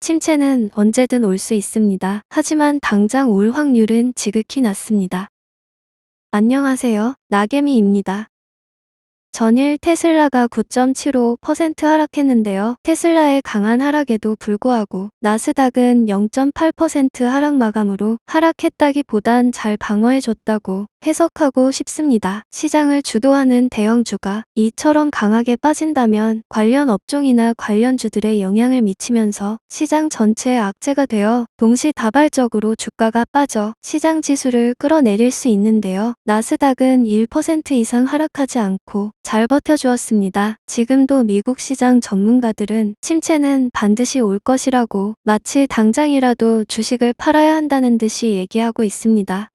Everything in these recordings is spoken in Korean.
침체는 언제든 올 수 있습니다. 하지만 당장 올 확률은 지극히 낮습니다. 안녕하세요. 나개미입니다. 전일 테슬라가 9.75% 하락했는데요. 테슬라의 강한 하락에도 불구하고 나스닥은 0.8% 하락 마감으로 하락했다기보단 잘 방어해줬다고 해석하고 싶습니다. 시장을 주도하는 대형주가 이처럼 강하게 빠진다면 관련 업종이나 관련주들에 영향을 미치면서 시장 전체에 악재가 되어 동시다발적으로 주가가 빠져 시장 지수를 끌어내릴 수 있는데요. 나스닥은 1% 이상 하락하지 않고 잘 버텨주었습니다. 지금도 미국 시장 전문가들은 침체는 반드시 올 것이라고 마치 당장이라도 주식을 팔아야 한다는 듯이 얘기하고 있습니다.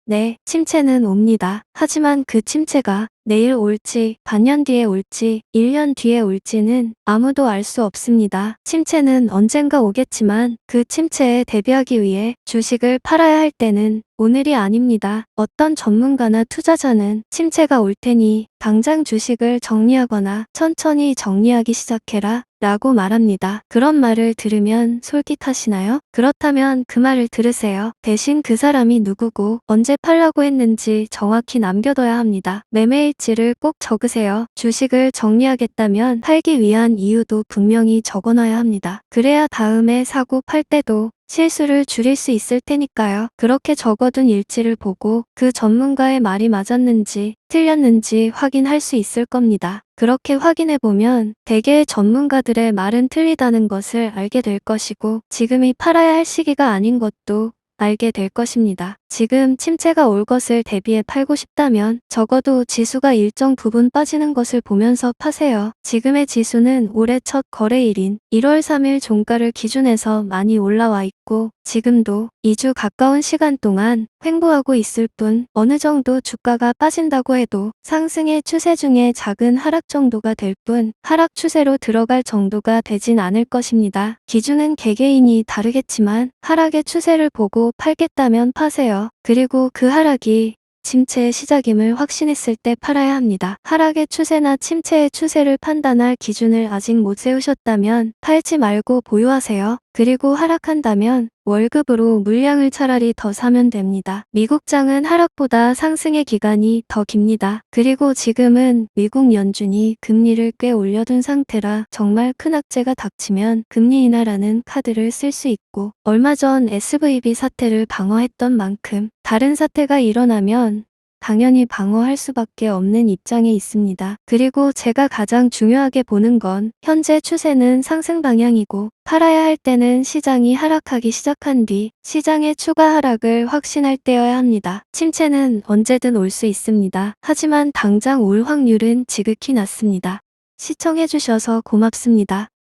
네, 침체는 옵니다. 하지만 그 침체가 내일 올지, 반년 뒤에 올지, 1년 뒤에 올지는 아무도 알 수 없습니다. 침체는 언젠가 오겠지만 그 침체에 대비하기 위해 주식을 팔아야 할 때는 오늘이 아닙니다. 어떤 전문가나 투자자는 침체가 올 테니 당장 주식을 정리하거나 천천히 정리하기 시작해라 라고 말합니다. 그런 말을 들으면 솔깃하시나요? 그렇다면 그 말을 들으세요. 대신 그 사람이 누구고 언제 팔라고 했는지 정확히 남겨둬야 합니다. 매매일지를 꼭 적으세요. 주식을 정리하겠다면 팔기 위한 이유도 분명히 적어놔야 합니다. 그래야 다음에 사고 팔 때도 실수를 줄일 수 있을 테니까요. 그렇게 적어둔 일지를 보고 그 전문가의 말이 맞았는지 틀렸는지 확인할 수 있을 겁니다. 그렇게 확인해보면 대개의 전문가들의 말은 틀리다는 것을 알게 될 것이고 지금이 팔아야 할 시기가 아닌 것도 알게 될 것입니다. 지금 침체가 올 것을 대비해 팔고 싶다면 적어도 지수가 일정 부분 빠지는 것을 보면서 파세요. 지금의 지수는 올해 첫 거래일인 1월 3일 종가를 기준해서 많이 올라와 있고 지금도 2주 가까운 시간 동안 횡보하고 있을 뿐 어느 정도 주가가 빠진다고 해도 상승의 추세 중에 작은 하락 정도가 될 뿐 하락 추세로 들어갈 정도가 되진 않을 것입니다. 기준은 개개인이 다르겠지만 하락의 추세를 보고 팔겠다면 파세요. 그리고 그 하락이 침체의 시작임을 확신했을 때 팔아야 합니다. 하락의 추세나 침체의 추세를 판단할 기준을 아직 못 세우셨다면 팔지 말고 보유하세요. 그리고 하락한다면 월급으로 물량을 차라리 더 사면 됩니다. 미국장은 하락보다 상승의 기간이 더 깁니다. 그리고 지금은 미국 연준이 금리를 꽤 올려둔 상태라 정말 큰 악재가 닥치면 금리 인하라는 카드를 쓸 수 있고 얼마 전 SVB 사태를 방어했던 만큼 다른 사태가 일어나면 당연히 방어할 수밖에 없는 입장에 있습니다. 그리고 제가 가장 중요하게 보는 건 현재 추세는 상승 방향이고 팔아야 할 때는 시장이 하락하기 시작한 뒤 시장의 추가 하락을 확신할 때여야 합니다. 침체는 언제든 올 수 있습니다. 하지만 당장 올 확률은 지극히 낮습니다. 시청해주셔서 고맙습니다.